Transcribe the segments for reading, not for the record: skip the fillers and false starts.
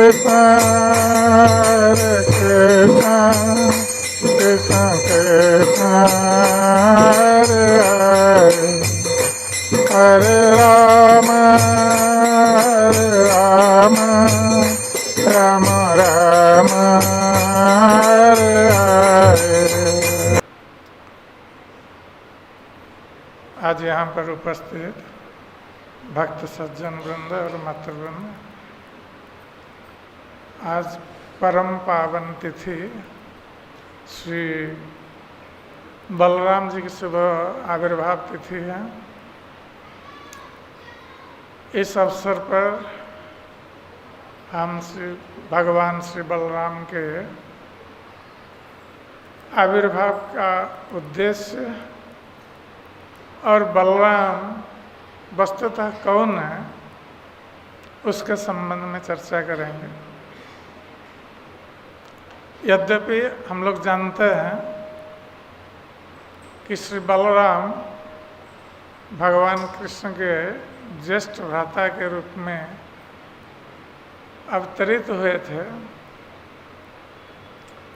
Hare Rama, Rama Rama Rama, Hare Hare। आज यहाँ पर उपस्थित भक्त सज्जन वृंद और मातृवृंद, आज परम पावन तिथि श्री बलराम जी की शुभ आविर्भाव तिथि है। इस अवसर पर हम भगवान श्री बलराम के आविर्भाव का उद्देश्य और बलराम वस्तुतः कौन है उसके संबंध में चर्चा करेंगे। यद्यपि हम लोग जानते हैं कि श्री बलराम भगवान कृष्ण के ज्येष्ठ भ्राता के रूप में अवतरित हुए थे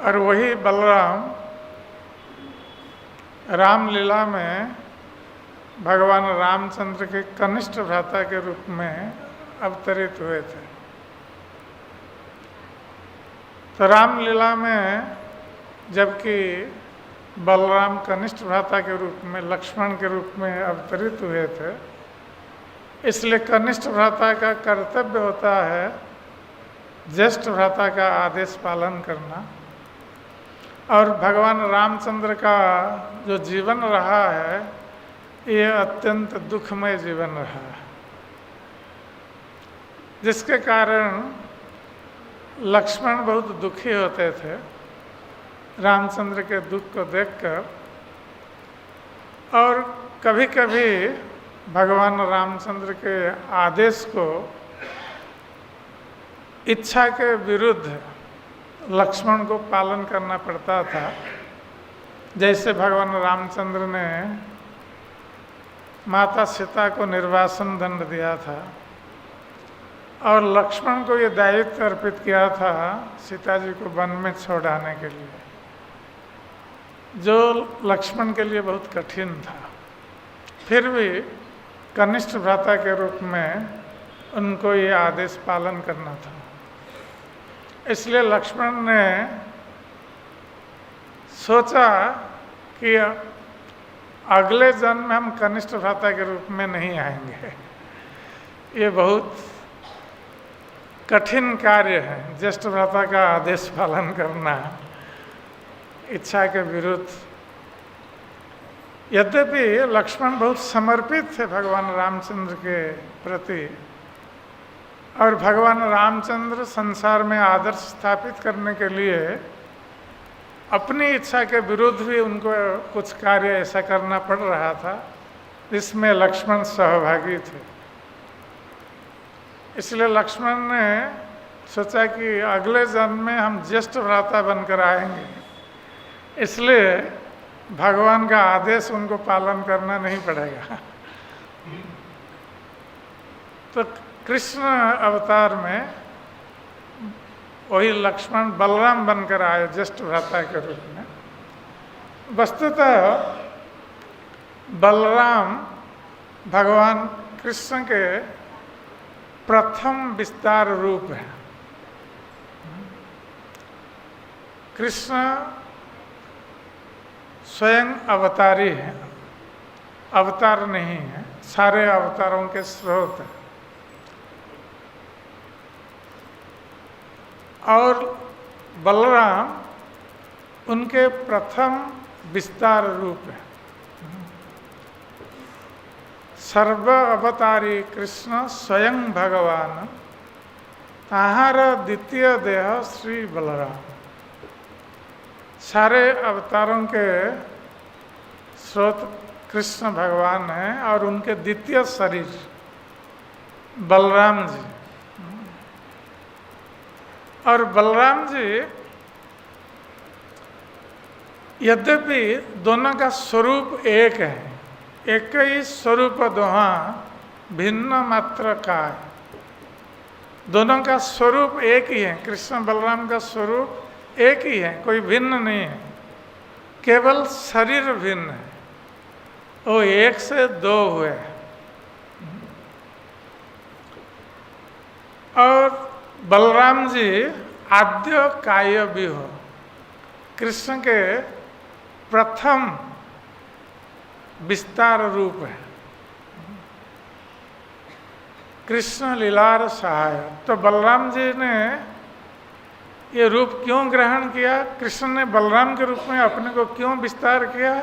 और वही बलराम रामलीला में भगवान रामचंद्र के कनिष्ठ भ्राता के रूप में अवतरित हुए थे। तो रामलीला में जबकि बलराम कनिष्ठ भ्राता के रूप में लक्ष्मण के रूप में अवतरित हुए थे, इसलिए कनिष्ठ भ्राता का कर्तव्य होता है ज्येष्ठ भ्राता का आदेश पालन करना। और भगवान रामचंद्र का जो जीवन रहा है ये अत्यंत दुखमय जीवन रहा है, जिसके कारण लक्ष्मण बहुत दुखी होते थे रामचंद्र के दुख को देखकर। और कभी कभी भगवान रामचंद्र के आदेश को इच्छा के विरुद्ध लक्ष्मण को पालन करना पड़ता था। जैसे भगवान रामचंद्र ने माता सीता को निर्वासन दंड दिया था और लक्ष्मण को ये दायित्व अर्पित किया था सीता जी को वन में छोड़ाने के लिए, जो लक्ष्मण के लिए बहुत कठिन था। फिर भी कनिष्ठ भ्राता के रूप में उनको ये आदेश पालन करना था। इसलिए लक्ष्मण ने सोचा कि अगले जन्म में हम कनिष्ठ भ्राता के रूप में नहीं आएंगे। ये बहुत कठिन कार्य है, ज्येष्ठ भ्राता का आदेश पालन करना इच्छा के विरुद्ध। यद्यपि लक्ष्मण बहुत समर्पित थे भगवान रामचंद्र के प्रति और भगवान रामचंद्र संसार में आदर्श स्थापित करने के लिए अपनी इच्छा के विरुद्ध भी उनको कुछ कार्य ऐसा करना पड़ रहा था जिसमें लक्ष्मण सहभागी थे। इसलिए लक्ष्मण ने सोचा कि अगले जन्म में हम ज्येष्ठ भ्राता बनकर आएंगे, इसलिए भगवान का आदेश उनको पालन करना नहीं पड़ेगा। तो कृष्ण अवतार में वही लक्ष्मण बलराम बनकर आए ज्येष्ठ भ्राता के रूप में। वस्तुतः बलराम भगवान कृष्ण के प्रथम विस्तार रूप है। कृष्ण स्वयं अवतारी है, अवतार नहीं है, सारे अवतारों के स्रोत है। और बलराम उनके प्रथम विस्तार रूप है। सर्व अवतारी कृष्ण स्वयं भगवान, ताहार द्वितीय देह श्री बलराम। सारे अवतारों के स्रोत कृष्ण भगवान हैं और उनके द्वितीय शरीर बलराम जी। और बलराम जी यद्यपि दोनों का स्वरूप एक है, एक ही स्वरूप दोहा भिन्न मात्र काय। दोनों का स्वरूप एक ही है। कृष्ण बलराम का स्वरूप एक ही है, कोई भिन्न नहीं है, केवल शरीर भिन्न है। वो एक से दो हुए। और बलराम जी आद्य काय भी हो, कृष्ण के प्रथम विस्तार रूप है। कृष्ण लीलार सहाय। तो बलराम जी ने ये रूप क्यों ग्रहण किया? कृष्ण ने बलराम के रूप में अपने को क्यों विस्तार किया?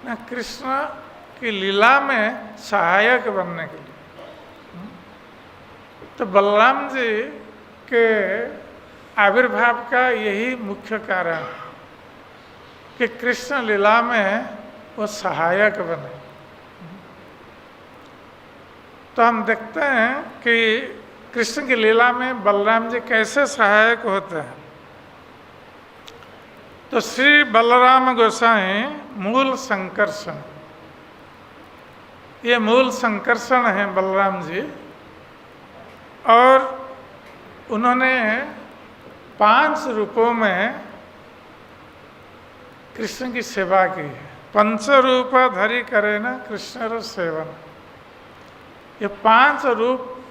न कृष्ण की लीला में सहायक बनने के लिए। तो बलराम जी के आविर्भाव का यही मुख्य कारण है कि कृष्ण लीला में वो सहायक बने। तो हम देखते हैं कि कृष्ण की लीला में बलराम जी कैसे सहायक होते हैं। तो श्री बलराम गोसाई मूल संकर्षण, ये मूल संकर्षण है बलराम जी। और उन्होंने 5 रूपों में कृष्ण की सेवा की है। पंचरूप धरि करे न कृष्ण सेवन। ये 5 रूप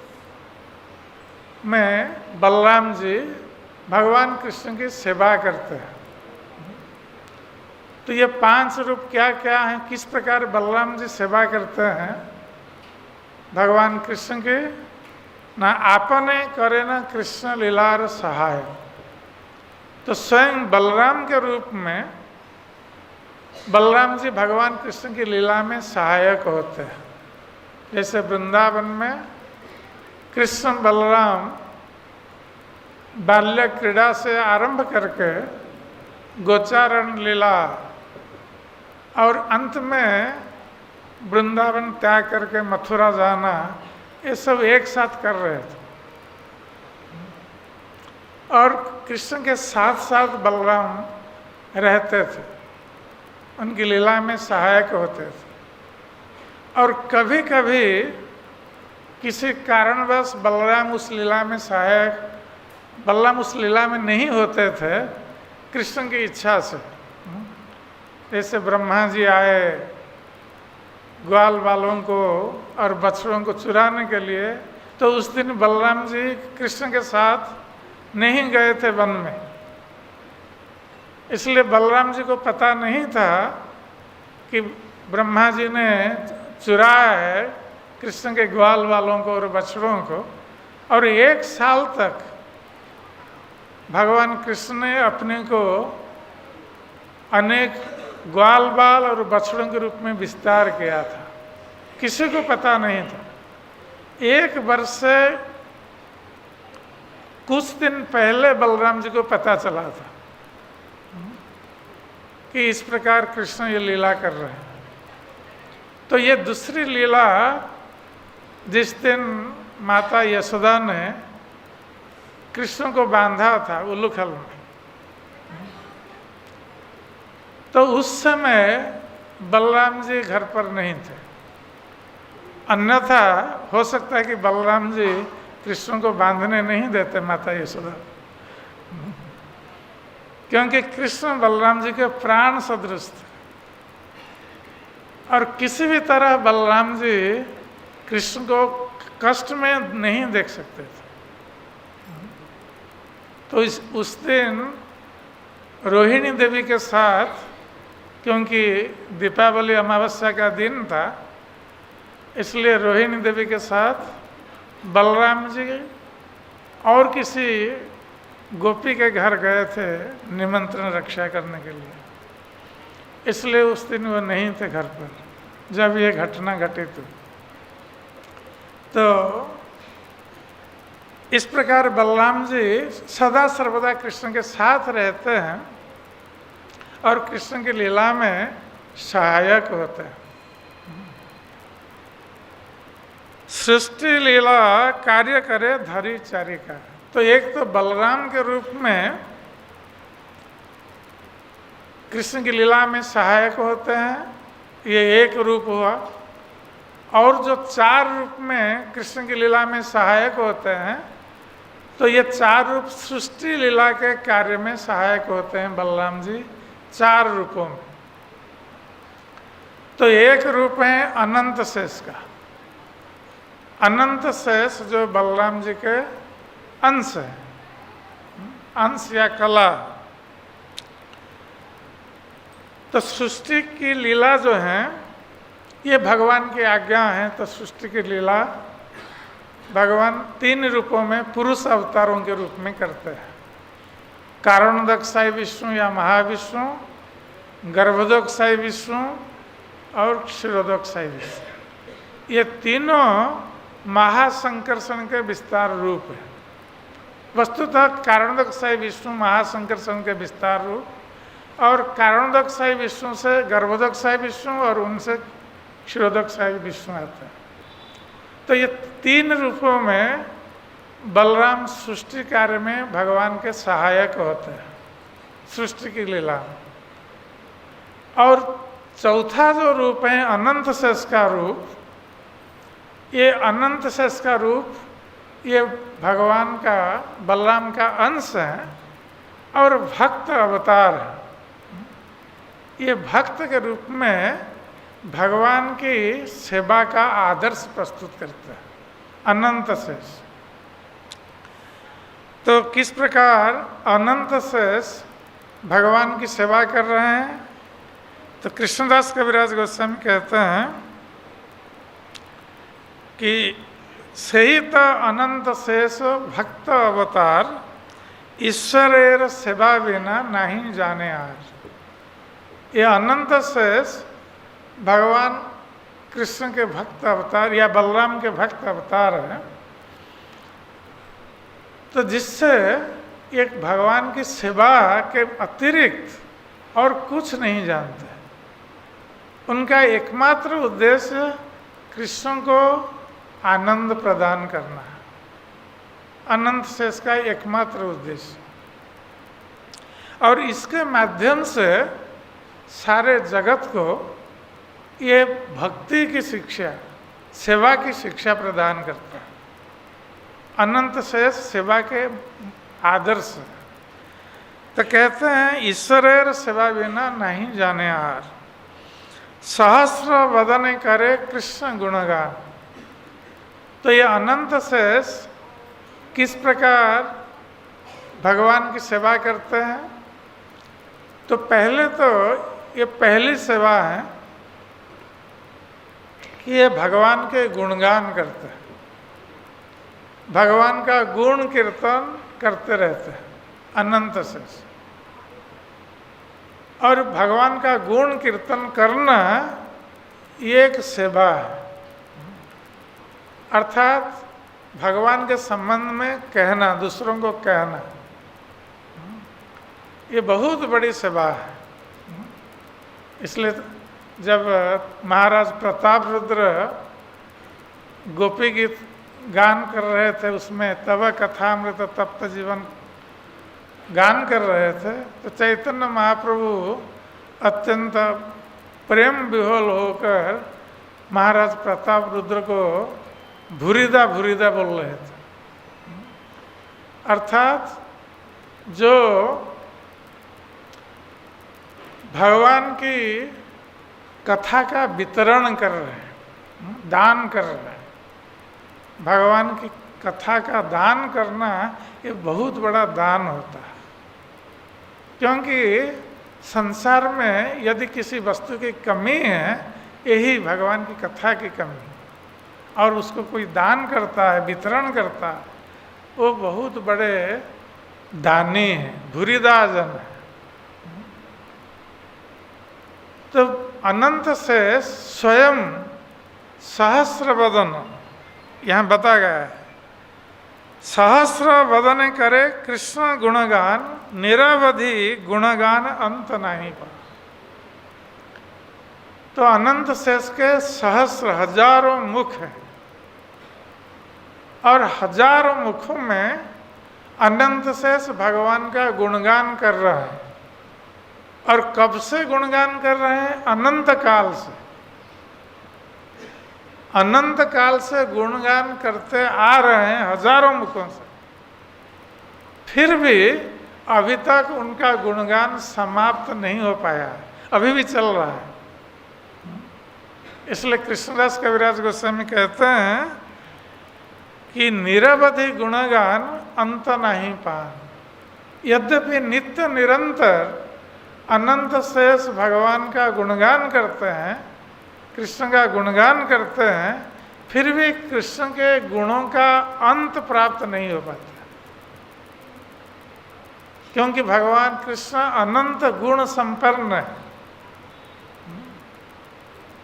में बलराम जी भगवान कृष्ण की सेवा करते हैं। तो ये 5 रूप क्या क्या हैं, किस प्रकार बलराम जी सेवा करते हैं भगवान कृष्ण के? ना आपने करे न कृष्ण लीलार सहाय। तो स्वयं बलराम के रूप में बलराम जी भगवान कृष्ण की लीला में सहायक होते हैं। जैसे वृंदावन में कृष्ण बलराम बाल्य क्रीड़ा से आरंभ करके गोचारण लीला और अंत में वृंदावन त्याग करके मथुरा जाना, ये सब एक साथ कर रहे थे। और कृष्ण के साथ साथ बलराम रहते थे, उनकी लीला में सहायक होते थे। और कभी कभी किसी कारणवश बलराम उस लीला में सहायक, बलराम उस लीला में नहीं होते थे कृष्ण की इच्छा से। जैसे ब्रह्मा जी आए ग्वाल वालों को और बछड़ों को चुराने के लिए, तो उस दिन बलराम जी कृष्ण के साथ नहीं गए थे वन में। इसलिए बलराम जी को पता नहीं था कि ब्रह्मा जी ने चुराया है कृष्ण के ग्वाल वालों को और बछड़ों को। और 1 साल तक भगवान कृष्ण ने अपने को अनेक ग्वाल बाल और बछड़ों के रूप में विस्तार किया था, किसी को पता नहीं था। 1 वर्ष से कुछ दिन पहले बलराम जी को पता चला था कि इस प्रकार कृष्ण ये लीला कर रहे हैं। तो ये दूसरी लीला जिस दिन माता यशोदा ने कृष्ण को बांधा था उल्लूखल में, तो उस समय बलराम जी घर पर नहीं थे। अन्यथा हो सकता है कि बलराम जी कृष्ण को बांधने नहीं देते माता यशोदा, क्योंकि कृष्ण बलराम जी के प्राण सदृश थे। और किसी भी तरह बलराम जी कृष्ण को कष्ट में नहीं देख सकते थे। तो उस दिन रोहिणी देवी के साथ, क्योंकि दीपावली अमावस्या का दिन था, इसलिए रोहिणी देवी के साथ बलराम जी और किसी गोपी के घर गए थे निमंत्रण रक्षा करने के लिए। इसलिए उस दिन वो नहीं थे घर पर जब ये घटना घटित हुई। तो इस प्रकार बलराम जी सदा सर्वदा कृष्ण के साथ रहते हैं और कृष्ण की लीला में सहायक होते हैं। सृष्टि लीला कार्य करे धरी चारिका। तो एक तो बलराम के रूप में कृष्ण की लीला में सहायक होते हैं, ये एक रूप हुआ। और जो 4 रूप में कृष्ण की लीला में सहायक होते हैं, तो ये 4 रूप सृष्टि लीला के कार्य में सहायक होते हैं बलराम जी 4 रूपों में। तो एक रूप है अनंत शेष का। अनंत शेष जो बलराम जी के अंश है, अंश या कला। तो सृष्टि की लीला जो है ये भगवान की आज्ञा है। तो सृष्टि की लीला भगवान 3 रूपों में पुरुष अवतारों के रूप में करते हैं। कारणोदकसाई विष्णु या महाविष्णु, गर्भोदकसाई विष्णु और क्षीरोदकसाई विष्णु, ये तीनों महासंकर्षण के विस्तार रूप है। वस्तुतः कारणोदकसाई विष्णु महासंकर्षण के विस्तार रूप और कारणोदकसाई विष्णु से गर्भोदकसाई विष्णु और उनसे क्षीरोदकसाई विष्णु आते हैं। तो ये 3 रूपों में बलराम सृष्टि कार्य में भगवान के सहायक होते हैं सृष्टि की लीला। और चौथा जो रूप है अनंत शेष का रूप, ये अनंत शेष का रूप ये भगवान का बलराम का अंश है और भक्त अवतार है। ये भक्त के रूप में भगवान की सेवा का आदर्श प्रस्तुत करता है अनंत शेष। तो किस प्रकार अनंत शेष भगवान की सेवा कर रहे हैं? तो कृष्णदास कविराज गोस्वामी कहते हैं कि सहित अनंत शेष भक्त अवतार ईश्वरेर सेवा बिना नहीं जाने आज। ये अनंत शेष भगवान कृष्ण के भक्त अवतार या बलराम के भक्त अवतार है। तो जिससे एक भगवान की सेवा के अतिरिक्त और कुछ नहीं जानते। उनका एकमात्र उद्देश्य कृष्ण को आनंद प्रदान करना है। अनंत शेष का एकमात्र उद्देश्य, और इसके माध्यम से सारे जगत को ये भक्ति की शिक्षा, सेवा की शिक्षा प्रदान करता है। अनंत शेष सेवा के आदर्श है। तो कहते हैं ईश्वरेर सेवा बिना नहीं जाने हार, सहस्र वदन करे कृष्ण गुणगान। तो ये अनंत शेष किस प्रकार भगवान की सेवा करते हैं? तो पहले तो ये पहली सेवा है कि ये भगवान के गुणगान करते हैं, भगवान का गुण कीर्तन करते रहते हैं अनंत शेष। और भगवान का गुण कीर्तन करना ये एक सेवा है, अर्थात भगवान के संबंध में कहना, दूसरों को कहना, ये बहुत बड़ी सेवा है। इसलिए जब महाराज प्रताप रुद्र गोपी गीत गान कर रहे थे, उसमें तव कथामृत तप्त जीवन गान कर रहे थे, तो चैतन्य महाप्रभु अत्यंत प्रेम विह्वल होकर महाराज प्रताप रुद्र को भूरिदा भूरिदा बोल रहे थे। अर्थात जो भगवान की कथा का वितरण कर रहे हैं, दान कर रहे हैं, भगवान की कथा का दान करना ये बहुत बड़ा दान होता है। क्योंकि संसार में यदि किसी वस्तु की कमी है, यही भगवान की कथा की कमी, और उसको कोई दान करता है, वितरण करता है, वो बहुत बड़े दानी है, भूरिदाजन है। तो अनंत से स्वयं सहस्र वदन यहाँ बता गया है, सहस्र वदन करे कृष्ण गुणगान, निरवधि गुणगान अंत नहीं पा। तो अनंत शेष के सहस्र हजारों मुख हैं, और हजारों मुखों में अनंत शेष भगवान का गुणगान कर रहा है। और कब से गुणगान कर रहे हैं? अनंत काल से। अनंत काल से गुणगान करते आ रहे हैं हजारों मुखों से। फिर भी अभी तक उनका गुणगान समाप्त नहीं हो पाया, अभी भी चल रहा है। इसलिए कृष्णदास कविराज गोस्वामी कहते हैं कि निरवधि गुणगान अंत नहीं पान, यद्यपि नित्य निरंतर अनंत शेष भगवान का गुणगान करते हैं, कृष्ण का गुणगान करते हैं, फिर भी कृष्ण के गुणों का अंत प्राप्त नहीं हो पाता, क्योंकि भगवान कृष्ण अनंत गुण संपन्न है।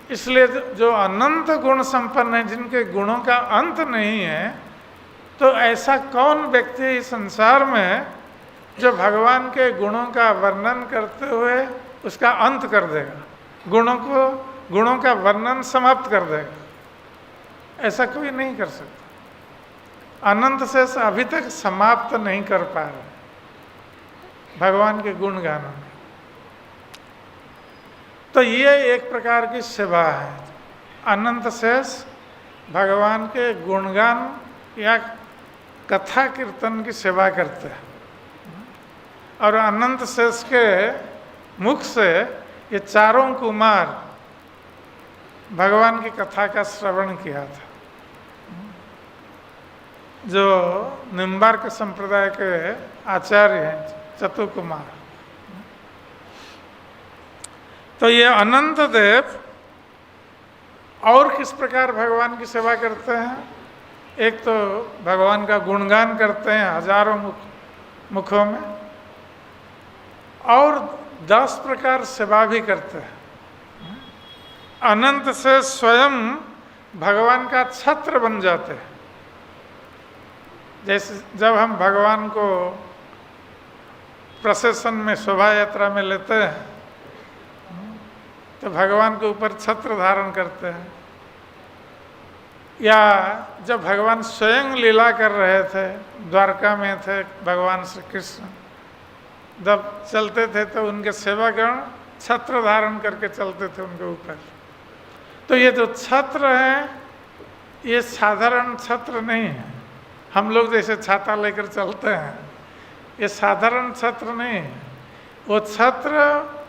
इसलिए जो अनंत गुण संपन्न है, जिनके गुणों का अंत नहीं है, तो ऐसा कौन व्यक्ति इस संसार में जो भगवान के गुणों का वर्णन करते हुए उसका अंत कर देगा, गुणों का वर्णन समाप्त कर देगा? ऐसा कोई नहीं कर सकता। अनंत से अभी तक समाप्त नहीं कर पा रहे भगवान के गुण गानों में। तो ये एक प्रकार की सेवा है, अनंत शेष भगवान के गुणगान या कथा कीर्तन की सेवा करते हैं। और अनंत शेष के मुख से ये चारों कुमार भगवान की कथा का श्रवण किया था। जो निम्बार्क संप्रदाय के आचार्य हैं चतुकुमार, तो ये अनंत देव और किस प्रकार भगवान की सेवा करते हैं? एक तो भगवान का गुणगान करते हैं हजारों मुखों में, और 10 प्रकार सेवा भी करते हैं। अनंत से स्वयं भगवान का छत्र बन जाते हैं। जैसे जब हम भगवान को प्रोसेशन में, शोभा यात्रा में लेते हैं, तो भगवान के ऊपर छत्र धारण करते हैं। या जब भगवान स्वयं लीला कर रहे थे, द्वारका में थे भगवान श्री कृष्ण, जब चलते थे तो उनके सेवागण छत्र धारण करके चलते थे उनके ऊपर। तो ये जो छत्र हैं, ये साधारण छत्र नहीं है। हम लोग जैसे छाता लेकर चलते हैं, ये साधारण छत्र नहीं है। वो छत्र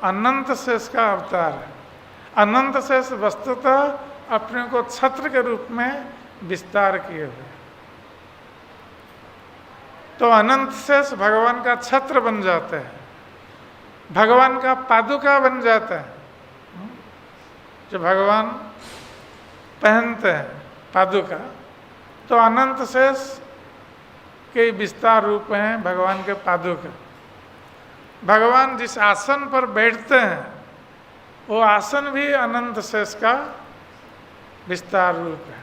अनंत शेष का अवतार है। अनंत शेष वस्तुतः अपने को छत्र के रूप में विस्तार किए हुए, तो अनंत शेष भगवान का छत्र बन जाते हैं, भगवान का पादुका बन जाता है। जो भगवान पहनते हैं पादुका, तो अनंत शेष के विस्तार रूप हैं भगवान के पादुका। भगवान जिस आसन पर बैठते हैं, वो आसन भी अनंत शेष का विस्तार रूप है।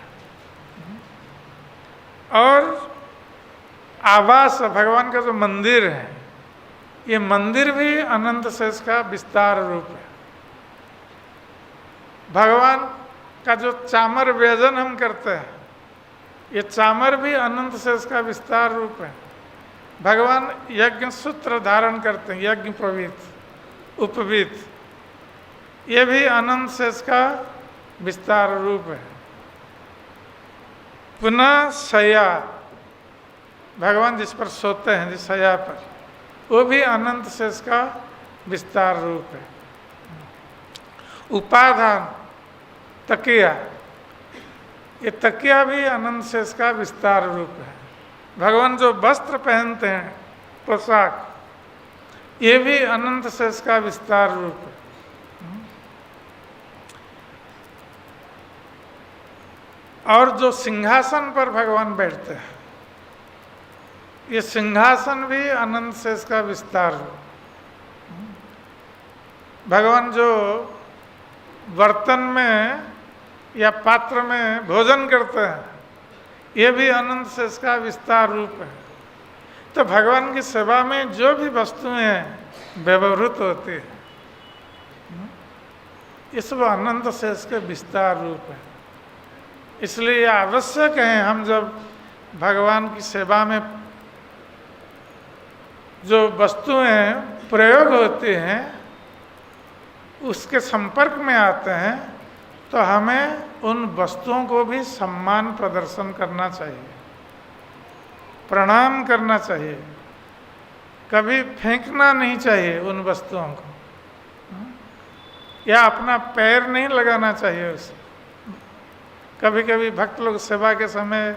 और आवास, भगवान का जो मंदिर है, ये मंदिर भी अनंत शेष का विस्तार रूप है। भगवान का जो चामर व्यजन हम करते हैं, ये चामर भी अनंत शेष का विस्तार रूप है। भगवान यज्ञ सूत्र धारण करते हैं, यज्ञ प्रवीत, उपवीत, ये भी अनंत शेष का विस्तार रूप है। पुनः शय्या, भगवान जिस पर सोते हैं, जिस शय्या पर, वो भी अनंत शेष का विस्तार रूप है। उपाधान, तकिया, ये तकिया भी अनंत शेष का विस्तार रूप है। भगवान जो वस्त्र पहनते हैं, पोशाक, ये भी अनंत शेष का विस्तार रूप है। और जो सिंहासन पर भगवान बैठते हैं, ये सिंहासन भी अनंत शेष का विस्तार है। भगवान जो बर्तन में या पात्र में भोजन करते हैं, ये भी अनंत शेष का विस्तार रूप है। तो भगवान की सेवा में जो भी वस्तुएं व्यवहृत होती है, ये सब अनंत शेष के विस्तार रूप है। इसलिए आवश्यक है, हम जब भगवान की सेवा में जो वस्तुएं प्रयोग होती हैं, उसके संपर्क में आते हैं, तो हमें उन वस्तुओं को भी सम्मान प्रदर्शन करना चाहिए, प्रणाम करना चाहिए, कभी फेंकना नहीं चाहिए उन वस्तुओं को, या अपना पैर नहीं लगाना चाहिए उसे। कभी कभी भक्त लोग सेवा के समय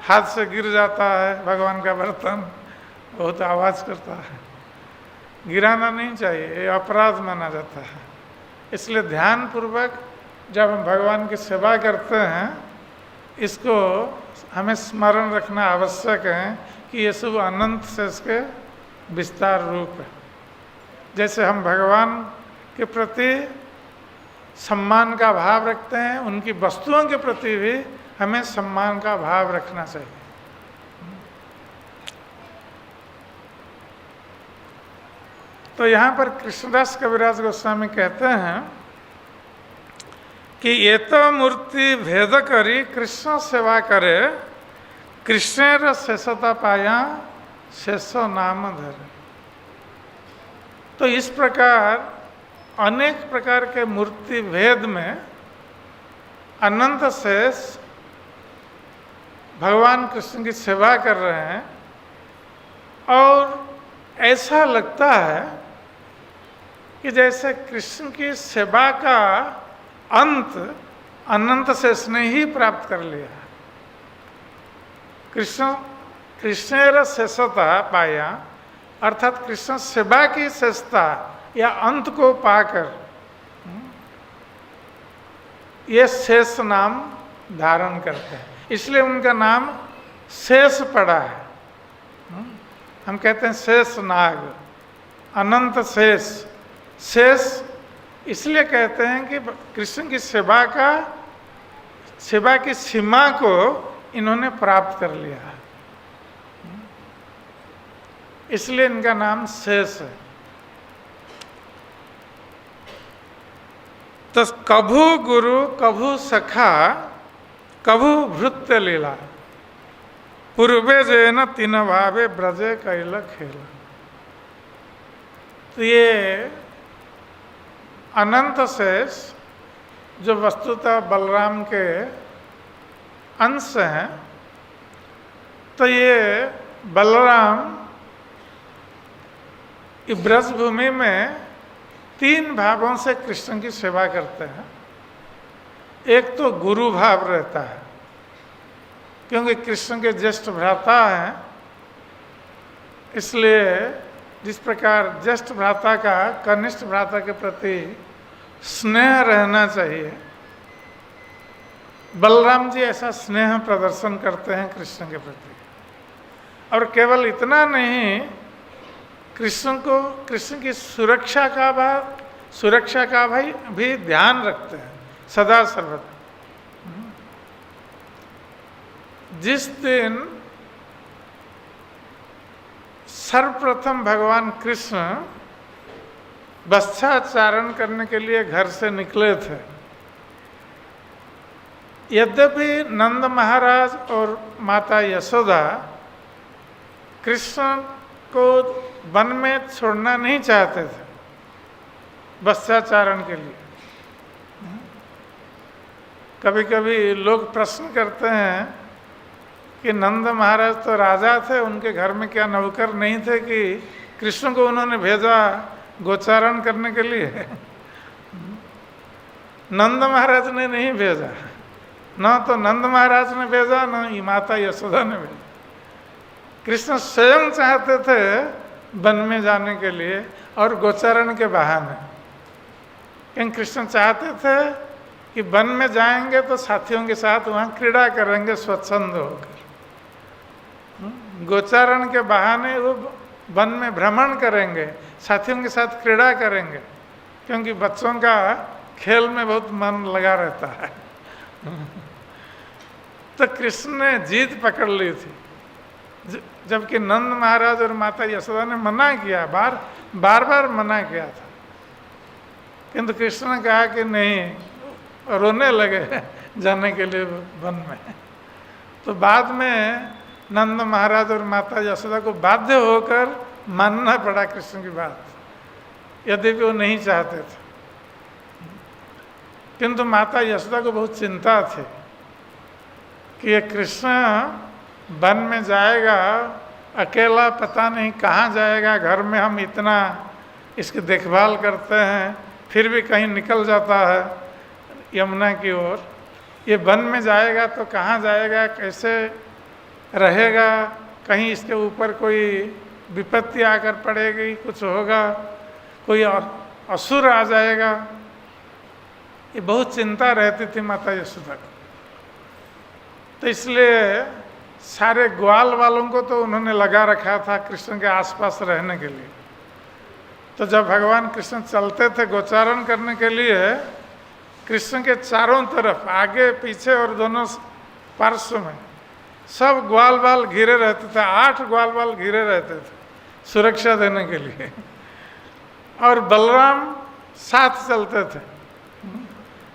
हाथ से गिर जाता है भगवान का बर्तन, बहुत आवाज़ करता है, गिराना नहीं चाहिए, ये अपराध माना जाता है। इसलिए ध्यानपूर्वक जब हम भगवान की सेवा करते हैं, इसको हमें स्मरण रखना आवश्यक है कि ये सब अनंत शेष के विस्तार रूप है। जैसे हम भगवान के प्रति सम्मान का भाव रखते हैं, उनकी वस्तुओं के प्रति भी हमें सम्मान का भाव रखना चाहिए। तो यहाँ पर कृष्णदास कविराज गोस्वामी कहते हैं कि ये तो मूर्ति भेद करी कृष्ण सेवा करे, कृष्णेर शेषता पाया शेषो नाम धरे। तो इस प्रकार अनेक प्रकार के मूर्ति भेद में अनंत शेष भगवान कृष्ण की सेवा कर रहे हैं, और ऐसा लगता है कि जैसे कृष्ण की सेवा का अंत अनंत शेष ने ही प्राप्त कर लिया। कृष्णेर शेषता पाया, अर्थात कृष्ण सेवा की शेषता या अंत को पाकर ये शेष नाम धारण करते हैं, इसलिए उनका नाम शेष पड़ा है। हम कहते हैं शेष नाग, अनंत शेष। शेष इसलिए कहते हैं कि कृष्ण की सेवा की सीमा को इन्होंने प्राप्त कर लिया, इसलिए इनका नाम शेष है। तो कभु गुरु कभु सखा कभु भृत्य लीला, पूर्वे जैन तीन भावे ब्रजे कैल खेला। तो ये अनंत शेष जो वस्तुतः बलराम के अंश हैं, तो ये बलराम ब्रज भूमि में 3 भावों से कृष्ण की सेवा करते हैं। एक तो गुरु भाव रहता है, क्योंकि कृष्ण के ज्येष्ठ भ्राता हैं, इसलिए जिस प्रकार ज्येष्ठ भ्राता का कनिष्ठ भ्राता के प्रति स्नेह रहना चाहिए, बलराम जी ऐसा स्नेह प्रदर्शन करते हैं कृष्ण के प्रति। और केवल इतना नहीं, कृष्ण की सुरक्षा का भाई भी ध्यान रखते हैं सदा सर्वदा। जिस दिन सर्वप्रथम भगवान कृष्ण बत्साचारण करने के लिए घर से निकले थे, यद्यपि नंद महाराज और माता यशोदा कृष्ण को वन में छोड़ना नहीं चाहते थे बत्साचारण के लिए। कभी कभी लोग प्रश्न करते हैं कि नंद महाराज तो राजा थे, उनके घर में क्या नौकर नहीं थे कि कृष्ण को उन्होंने भेजा गोचारण करने के लिए? नंद महाराज ने नहीं भेजा, न तो नंद महाराज ने भेजा, न माता यशोदा ने भेजा। कृष्ण स्वयं चाहते थे वन में जाने के लिए और गोचारण के बहाने, क्योंकि कृष्ण चाहते थे कि वन में जाएंगे तो साथियों के साथ वहाँ क्रीड़ा करेंगे स्वच्छंद होकर। गोचारण के बहाने वो वन में भ्रमण करेंगे, साथियों के साथ क्रीड़ा करेंगे, क्योंकि बच्चों का खेल में बहुत मन लगा रहता है। तो कृष्ण ने जीत पकड़ ली थी, जबकि नंद महाराज और माता यशोदा ने मना किया, बार बार मना किया था, किंतु कृष्ण ने कहा कि नहीं, रोने लगे जाने के लिए वन में। तो बाद में नंद महाराज और माता यशोदा को बाध्य होकर मानना पड़ा कृष्ण की बात, यद्यपि वो नहीं चाहते थे। किंतु माता यशोदा को बहुत चिंता थी कि ये कृष्ण वन में जाएगा अकेला पता नहीं कहाँ जाएगा, घर में हम इतना इसकी देखभाल करते हैं फिर भी कहीं निकल जाता है यमुना की ओर। ये वन में जाएगा तो कहाँ जाएगा, कैसे रहेगा, कहीं इसके ऊपर कोई विपत्ति आकर पड़ेगी, कुछ होगा, कोई असुर आ जाएगा, ये बहुत चिंता रहती थी माता यशोदा को। तो इसलिए सारे ग्वाल वालों को तो उन्होंने लगा रखा था कृष्ण के आसपास रहने के लिए। तो जब भगवान कृष्ण चलते थे गोचारण करने के लिए, कृष्ण के चारों तरफ आगे पीछे और दोनों पार्श्व में सब ग्वाल बाल घिरे रहते थे। 8 ग्वाल बाल घिरे रहते थे सुरक्षा देने के लिए, और बलराम साथ चलते थे।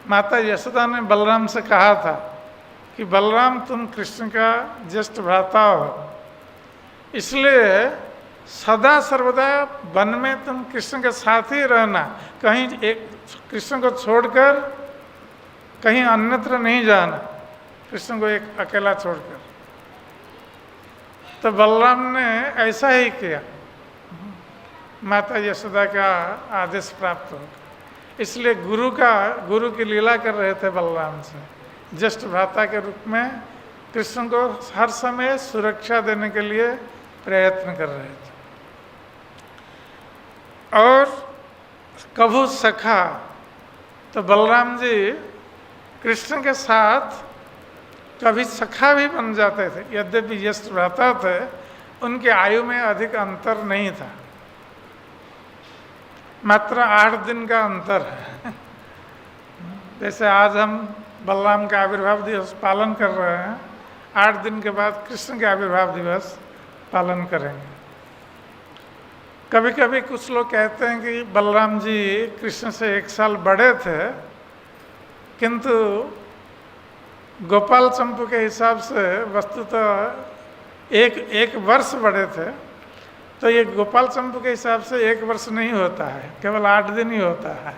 माता यशोदा ने बलराम से कहा था कि बलराम तुम कृष्ण का ज्येष्ठ भ्राता हो, इसलिए सदा सर्वदा वन में तुम कृष्ण के साथ ही रहना, कहीं एक कृष्ण को छोड़कर कहीं अन्यत्र नहीं जाना, कृष्ण को एक अकेला छोड़कर। तो बलराम ने ऐसा ही किया, माता यशोदा का आदेश प्राप्त हो। इसलिए गुरु की लीला कर रहे थे बलराम से, ज्येष्ठ भ्राता के रूप में कृष्ण को हर समय सुरक्षा देने के लिए प्रयत्न कर रहे थे। और कभू सखा, तो बलराम जी कृष्ण के साथ कभी सखा भी बन जाते थे। यद्यपि ज्येष्ठ भ्राता थे, उनकी आयु में अधिक अंतर नहीं था, मात्र 8 दिन का अंतर है। जैसे आज हम बलराम का आविर्भाव दिवस पालन कर रहे हैं, 8 दिन के बाद कृष्ण के आविर्भाव दिवस पालन करेंगे। कभी कभी कुछ लोग कहते हैं कि बलराम जी कृष्ण से 1 साल बड़े थे, किंतु गोपाल चंपू के हिसाब से वस्तुतः एक वर्ष बड़े थे। तो ये गोपाल चंपू के हिसाब से 1 वर्ष नहीं होता है, केवल 8 दिन ही होता है।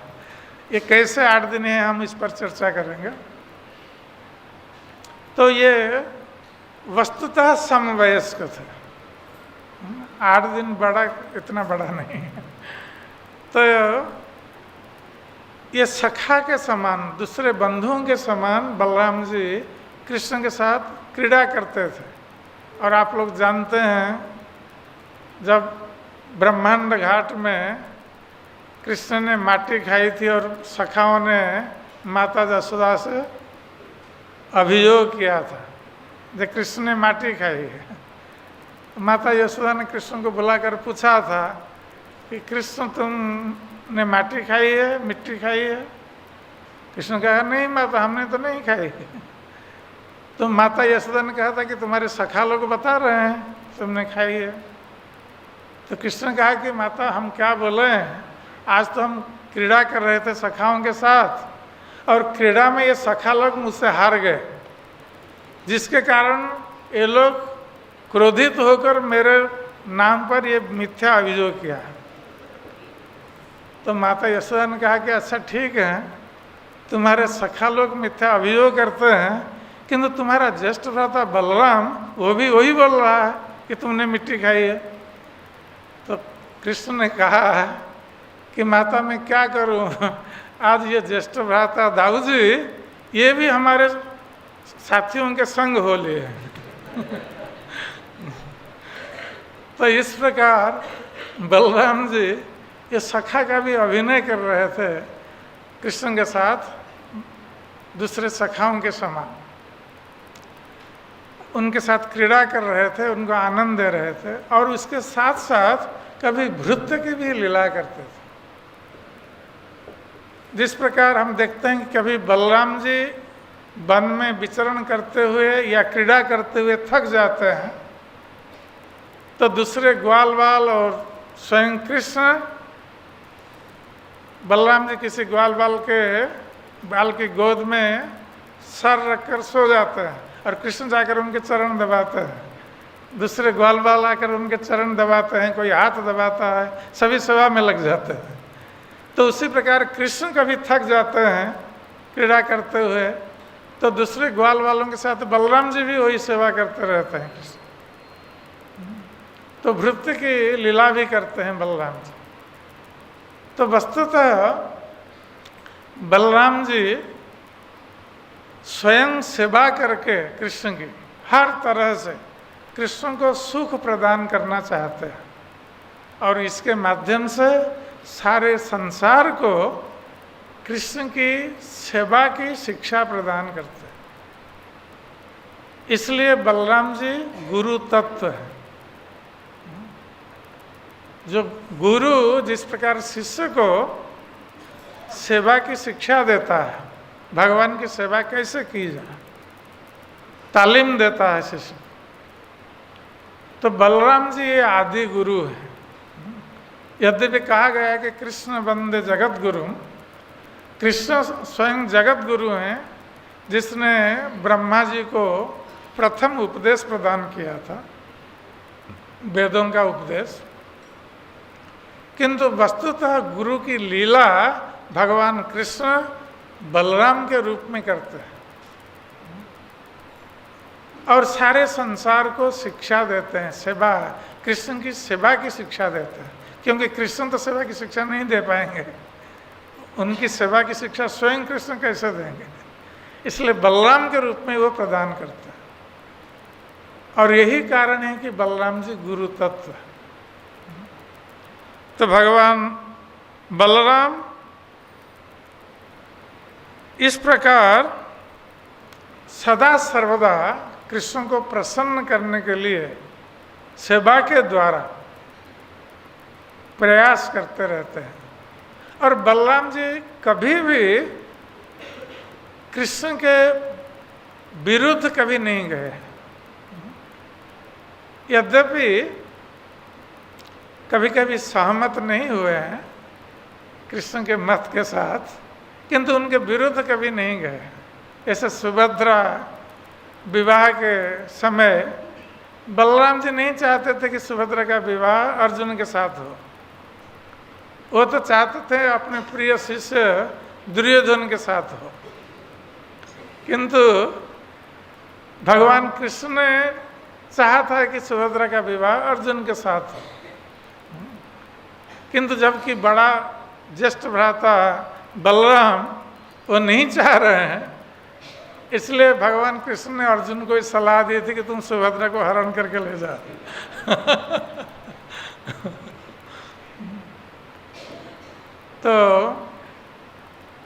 ये कैसे 8 दिन है, हम इस पर चर्चा करेंगे। तो ये वस्तुतः समवयस्क थे, 8 दिन बड़ा, इतना बड़ा नहीं। तो ये सखा के समान, दूसरे बंधुओं के समान बलराम जी कृष्ण के साथ क्रीड़ा करते थे। और आप लोग जानते हैं, जब ब्रह्मांड घाट में कृष्ण ने माटी खाई थी और सखाओं ने माता यशोदा से अभियोग किया था कि कृष्ण ने माटी खाई है। माता यशोदा ने कृष्ण को बुलाकर पूछा था कि कृष्ण तुमने माटी खाई है, मिट्टी खाई है? कृष्ण कहा नहीं माता, हमने तो नहीं खाई। तो माता यशोदा ने कहा था कि तुम्हारे सखा लोग बता रहे हैं तुमने खाई है। तो कृष्ण कहा कि माता हम क्या बोले हैं, आज तो हम क्रीड़ा कर रहे थे सखाओं के साथ, और क्रीड़ा में ये सखा लोग मुझसे हार गए, जिसके कारण ये लोग क्रोधित होकर मेरे नाम पर ये मिथ्या अभियोग किया। तो माता यशोदा ने कहा कि अच्छा ठीक है, तुम्हारे सखा लोग मिथ्या अभियोग करते हैं, किंतु तुम्हारा ज्येष्ठ भ्राता बलराम वो भी वही बोल रहा है कि तुमने मिट्टी खाई है। तो कृष्ण ने कहा कि माता मैं क्या करूं, आज ये ज्येष्ठ भ्राता दाऊ जी ये भी हमारे साथियों के संग हो लिए। तो इस प्रकार बलराम जी ये सखा का भी अभिनय कर रहे थे कृष्ण के साथ, दूसरे सखाओं के समान उनके साथ क्रीड़ा कर रहे थे, उनको आनंद दे रहे थे। और उसके साथ साथ कभी भृत्य की भी लीला करते थे। जिस प्रकार हम देखते हैं कि कभी बलराम जी वन में विचरण करते हुए या क्रीड़ा करते हुए थक जाते हैं, तो दूसरे ग्वाल बाल और स्वयं कृष्ण, बलराम जी किसी ग्वाल बाल की गोद में सर रखकर सो जाते हैं और कृष्ण जाकर उनके चरण दबाते हैं। दूसरे ग्वाल बाल आकर उनके चरण दबाते हैं, कोई हाथ दबाता है, सभी सेवा में लग जाते हैं। तो उसी प्रकार कृष्ण कभी थक जाते हैं क्रीड़ा करते हुए, तो दूसरे ग्वाल वालों के साथ बलराम जी भी वही सेवा करते रहते हैं। तो भृत्य की लीला भी करते हैं बलराम जी। तो वस्तुतः बलराम जी स्वयं सेवा करके कृष्ण की हर तरह से कृष्ण को सुख प्रदान करना चाहते हैं और इसके माध्यम से सारे संसार को कृष्ण की सेवा की शिक्षा प्रदान करते हैं। इसलिए बलराम जी गुरु तत्व है। जो गुरु जिस प्रकार शिष्य को सेवा की शिक्षा देता है, भगवान की सेवा कैसे की जाए तालीम देता है शिष्य, तो बलराम जी ये आदि गुरु है। यद्यपि कहा गया है कि कृष्ण वंदे जगत गुरु, कृष्ण स्वयं जगत गुरु हैं जिसने ब्रह्मा जी को प्रथम उपदेश प्रदान किया था, वेदों का उपदेश। किंतु वस्तुतः गुरु की लीला भगवान कृष्ण बलराम के रूप में करते हैं और सारे संसार को शिक्षा देते हैं, सेवा, कृष्ण की सेवा की शिक्षा देते हैं। क्योंकि कृष्ण तो सेवा की शिक्षा नहीं दे पाएंगे, उनकी सेवा की शिक्षा स्वयं कृष्ण कैसे देंगे, इसलिए बलराम के रूप में वो प्रदान करते हैं। और यही कारण है कि बलराम जी गुरु तत्व है। तो भगवान बलराम इस प्रकार सदा सर्वदा कृष्ण को प्रसन्न करने के लिए सेवा के द्वारा प्रयास करते रहते हैं। और बलराम जी कभी भी कृष्ण के विरुद्ध कभी नहीं गए। यद्यपि कभी कभी सहमत नहीं हुए हैं कृष्ण के मत के साथ, किंतु उनके विरुद्ध कभी नहीं गए। ऐसे सुभद्रा विवाह के समय बलराम जी नहीं चाहते थे कि सुभद्रा का विवाह अर्जुन के साथ हो, वो तो चाहते थे अपने प्रिय शिष्य दुर्योधन के साथ हो। किंतु भगवान कृष्ण ने चाहा था कि सुभद्रा का विवाह अर्जुन के साथ हो, किंतु जबकि बड़ा ज्येष्ठ भ्राता बलराम वो नहीं चाह रहे हैं, इसलिए भगवान कृष्ण ने अर्जुन को सलाह दी थी कि तुम सुभद्रा को हरण करके ले जाओ। तो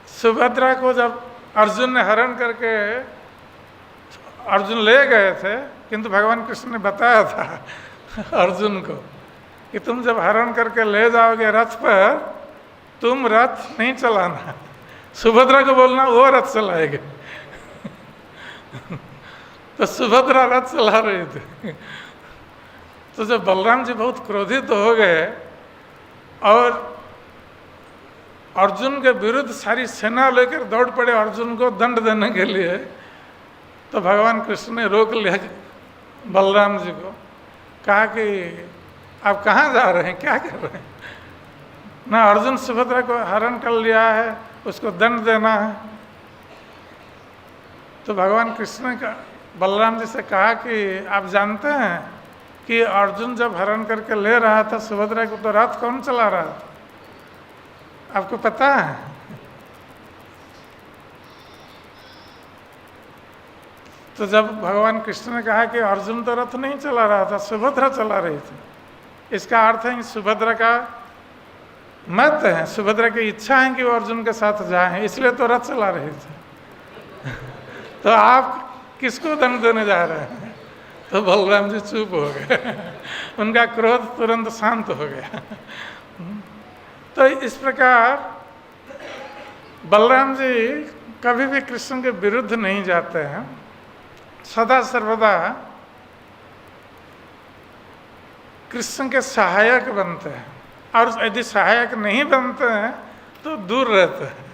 सुभद्रा को जब अर्जुन ने हरण करके अर्जुन ले गए थे, किंतु भगवान कृष्ण ने बताया था अर्जुन को कि तुम जब हरण करके ले जाओगे रथ पर, तुम रथ नहीं चलाना, सुभद्रा को बोलना वो रथ चलाएगा। तो सुभद्रा रथ चला रही थी। तो जब बलराम जी बहुत क्रोधित हो गए और अर्जुन के विरुद्ध सारी सेना लेकर दौड़ पड़े अर्जुन को दंड देने के लिए, तो भगवान कृष्ण ने रोक लिया बलराम जी को, कहा कि आप कहाँ जा रहे हैं, क्या कर रहे हैं? ना अर्जुन सुभद्रा को हरण कर लिया है, उसको दंड देना है। तो भगवान कृष्ण ने बलराम जी से कहा कि आप जानते हैं कि अर्जुन जब हरण करके ले रहा था सुभद्रा को, तो रथ कौन चला रहा था? आपको पता है? तो जब भगवान कृष्ण ने कहा कि अर्जुन तो रथ नहीं चला रहा था, सुभद्रा चला रही थी, इसका अर्थ है कि सुभद्रा का मत है, सुभद्रा की इच्छा है कि वो अर्जुन के साथ जाएं, इसलिए तो रथ चला रहे थे। तो आप किसको दंड देने जा रहे हैं? तो बलराम जी चुप हो गए, उनका क्रोध तुरंत शांत हो गया। तो इस प्रकार बलराम जी कभी भी कृष्ण के विरुद्ध नहीं जाते हैं, सदा सर्वदा कृष्ण के सहायक बनते हैं। और यदि सहायक नहीं बनते हैं तो दूर रहते हैं,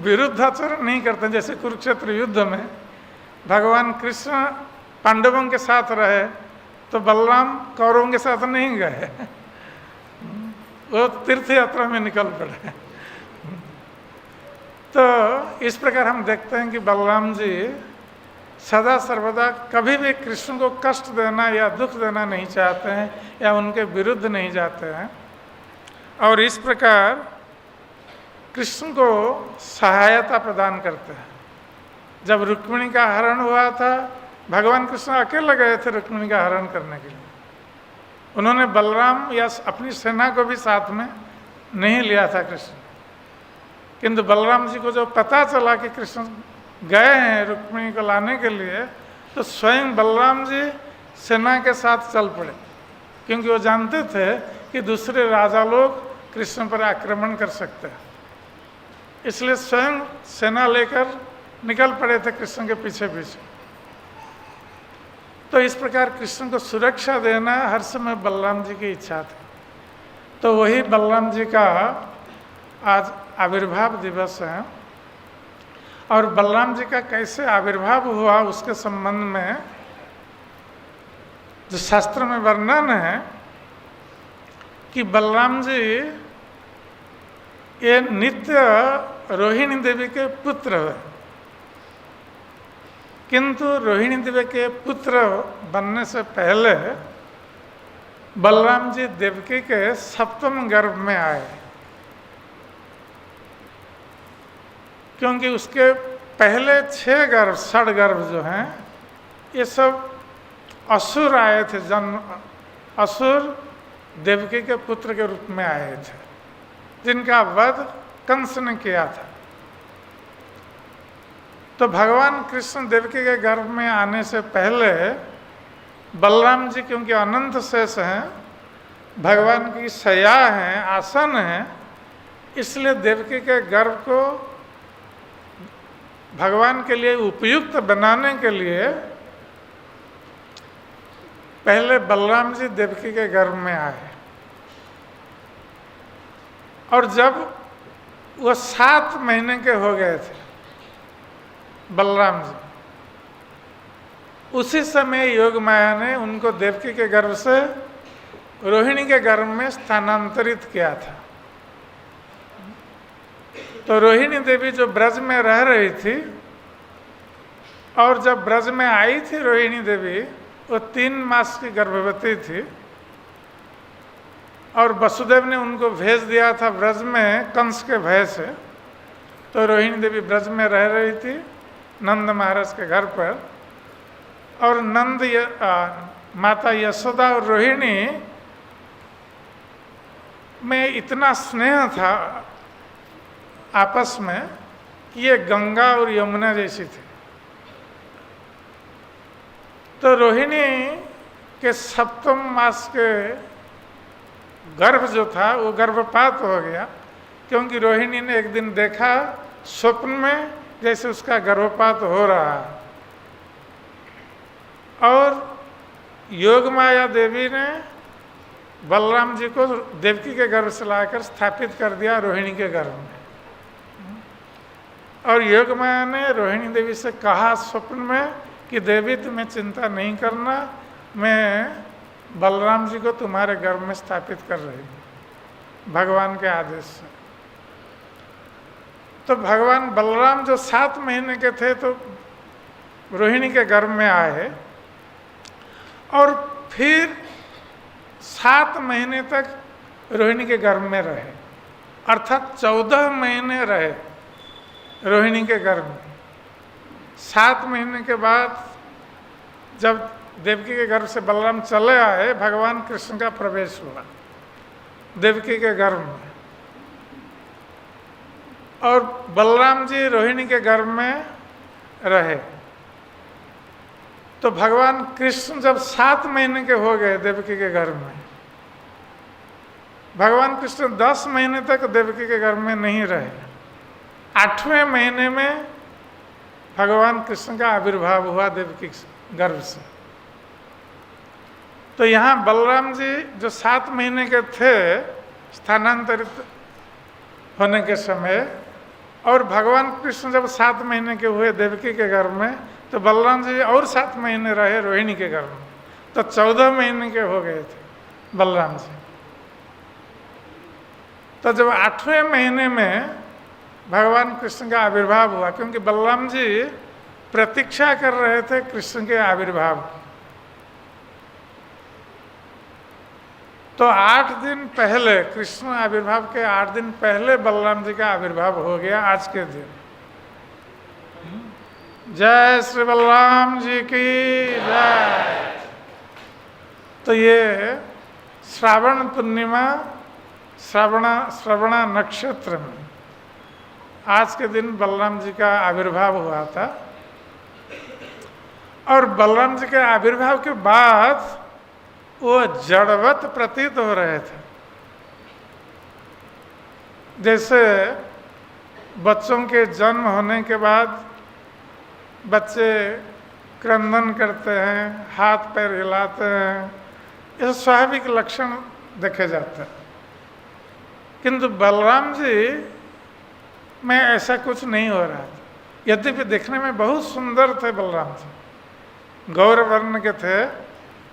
विरुद्धाचरण नहीं करते। जैसे कुरुक्षेत्र युद्ध में भगवान कृष्ण पांडवों के साथ रहे तो बलराम कौरवों के साथ नहीं गए, वो तीर्थ यात्रा में निकल पड़े। तो इस प्रकार हम देखते हैं कि बलराम जी सदा सर्वदा कभी भी कृष्ण को कष्ट देना या दुख देना नहीं चाहते हैं या उनके विरुद्ध नहीं जाते हैं। और इस प्रकार कृष्ण को सहायता प्रदान करते हैं। जब रुक्मिणी का हरण हुआ था, भगवान कृष्ण अकेले गए थे रुक्मिणी का हरण करने के लिए। उन्होंने बलराम या अपनी सेना को भी साथ में नहीं लिया था कृष्ण। किंतु बलराम जी को जो पता चला कि कृष्ण गए हैं रुक्मिणी को लाने के लिए, तो स्वयं बलराम जी सेना के साथ चल पड़े, क्योंकि वो जानते थे कि दूसरे राजा लोग कृष्ण पर आक्रमण कर सकते हैं। इसलिए स्वयं सेना लेकर निकल पड़े थे कृष्ण के पीछे पीछे। तो इस प्रकार कृष्ण को सुरक्षा देना हर समय बलराम जी की इच्छा थी। तो वही बलराम जी का आज आविर्भाव दिवस है। और बलराम जी का कैसे आविर्भाव हुआ उसके संबंध में जो शास्त्र में वर्णन है कि बलराम जी ये नित्य रोहिणी देवी के पुत्र हुए, किंतु रोहिणी देवी के पुत्र बनने से पहले बलराम जी देवकी के सप्तम गर्भ में आए, क्योंकि उसके पहले 6 गर्भ षडगर्भ जो हैं ये सब असुर आए थे। जन्म असुर देवकी के पुत्र के रूप में आए थे, जिनका वध कंस ने किया था। तो भगवान कृष्ण देवकी के गर्भ में आने से पहले बलराम जी क्योंकि अनंत शेष हैं, भगवान की शैया हैं, आसन हैं, इसलिए देवकी के गर्भ को भगवान के लिए उपयुक्त बनाने के लिए पहले बलराम जी देवकी के गर्भ में आए। और जब वो 7 महीने के हो गए थे बलराम जी, उसी समय योग माया ने उनको देवकी के गर्भ से रोहिणी के गर्भ में स्थानांतरित किया था। तो रोहिणी देवी जो ब्रज में रह रही थी, और जब ब्रज में आई थी रोहिणी देवी, वो 3 मास की गर्भवती थी। और वसुदेव ने उनको भेज दिया था ब्रज में कंस के भय से। तो रोहिणी देवी ब्रज में रह रही थी नंद महाराज के घर पर। और माता यशोदा और रोहिणी में इतना स्नेह था आपस में कि ये गंगा और यमुना जैसी थी। तो रोहिणी के सप्तम मास के गर्भ जो था वो गर्भपात हो गया, क्योंकि रोहिणी ने एक दिन देखा स्वप्न में जैसे उसका गर्भपात हो रहा है। और योगमाया देवी ने बलराम जी को देवकी के गर्भ से लाकर स्थापित कर दिया रोहिणी के गर्भ में। और योगमाया ने रोहिणी देवी से कहा स्वप्न में कि देवी तुम्हें चिंता नहीं करना, मैं बलराम जी को तुम्हारे गर्भ में स्थापित कर रही हूँ भगवान के आदेश से। तो भगवान बलराम जो 7 महीने के थे तो रोहिणी के गर्भ में आए, और फिर 7 महीने तक रोहिणी के गर्भ में रहे, अर्थात 14 महीने रहे रोहिणी के गर्भ में। 7 महीने के बाद जब देवकी के गर्भ से बलराम चले आए, भगवान कृष्ण का प्रवेश हुआ देवकी के गर्भ में। और बलराम जी रोहिणी के गर्भ में रहे। तो भगवान कृष्ण जब 7 महीने के हो गए देवकी के गर्भ में, भगवान कृष्ण 10 महीने तक देवकी के गर्भ में नहीं रहे। 8वें महीने में भगवान कृष्ण का आविर्भाव हुआ देवकी गर्भ से। तो यहाँ बलराम जी जो 7 महीने के थे स्थानांतरित होने के समय, और भगवान कृष्ण जब 7 महीने के हुए देवकी के गर्भ में, तो बलराम जी और 7 महीने रहे रोहिणी के गर्भ में। तो 14 महीने के हो गए थे बलराम जी। तो जब 8वें महीने में भगवान कृष्ण का आविर्भाव हुआ, क्योंकि बलराम जी प्रतीक्षा कर रहे थे कृष्ण के आविर्भाव की। तो 8 दिन पहले, कृष्ण आविर्भाव के 8 दिन पहले बलराम जी का आविर्भाव हो गया आज के दिन। जय श्री बलराम जी की जय। तो ये श्रावण पूर्णिमा, श्रवणा नक्षत्र में आज के दिन बलराम जी का आविर्भाव हुआ था। और बलराम जी के आविर्भाव के बाद वो जड़वत प्रतीत हो रहे थे। जैसे बच्चों के जन्म होने के बाद बच्चे क्रंदन करते हैं, हाथ पैर हिलाते हैं, ये स्वाभाविक लक्षण देखे जाते हैं। किंतु बलराम जी में ऐसा कुछ नहीं हो रहा था। यद्यपि देखने में बहुत सुंदर थे बलराम जी, गौर वर्ण के थे,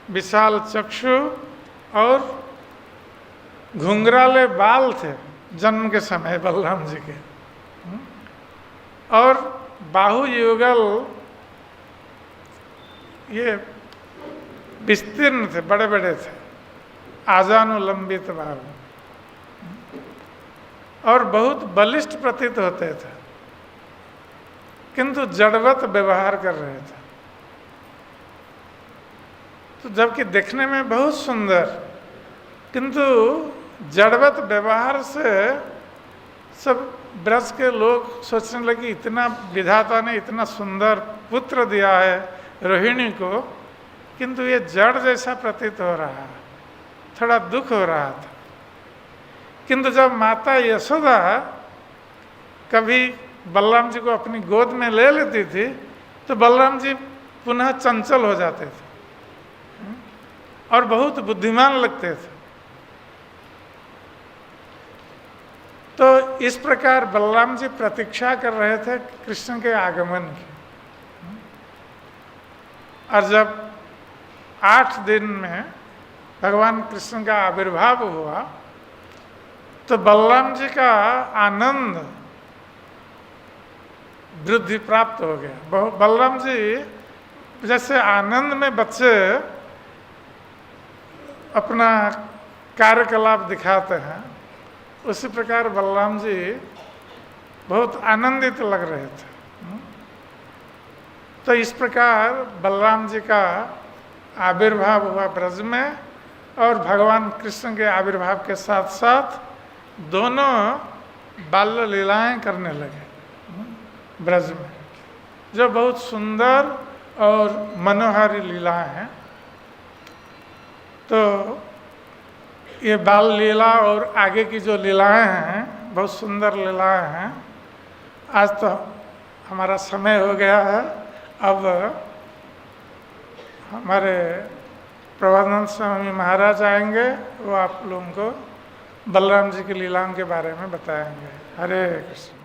विशाल चक्षु और घुंघराले बाल थे जन्म के समय बलराम जी के, और बाहु युगल ये विस्तीर्ण थे, बड़े बड़े थे, आजानुलंबित बाहु, और बहुत बलिष्ठ प्रतीत होते थे, किंतु जड़वत व्यवहार कर रहे थे। तो जबकि देखने में बहुत सुंदर, किंतु जड़वत व्यवहार से सब ब्रज के लोग सोचने लगे इतना विधाता ने इतना सुंदर पुत्र दिया है रोहिणी को, किंतु ये जड़ जैसा प्रतीत हो रहा है, थोड़ा दुख हो रहा था। किंतु जब माता यशोदा कभी बलराम जी को अपनी गोद में ले लेती थी तो बलराम जी पुनः चंचल हो जाते थे और बहुत बुद्धिमान लगते थे। तो इस प्रकार बलराम जी प्रतीक्षा कर रहे थे कृष्ण के आगमन की। और जब 8 दिन में भगवान कृष्ण का आविर्भाव हुआ तो बलराम जी का आनंद वृद्धि प्राप्त हो गया। बलराम जी जैसे आनंद में बच्चे अपना कार्यकलाप दिखाते हैं, उसी प्रकार बलराम जी बहुत आनंदित लग रहे थे। तो इस प्रकार बलराम जी का आविर्भाव हुआ ब्रज में, और भगवान कृष्ण के आविर्भाव के साथ साथ दोनों बाल्य लीलाएं करने लगे ब्रज में, जो बहुत सुंदर और मनोहारी लीलाएं हैं। तो ये बाल लीला और आगे की जो लीलाएं हैं बहुत सुंदर लीलाएं हैं। आज तो हमारा समय हो गया है, अब हमारे प्रभानंद स्वामी महाराज आएंगे, वो आप लोगों को बलराम जी की लीलाओं के बारे में बताएंगे। हरे कृष्ण।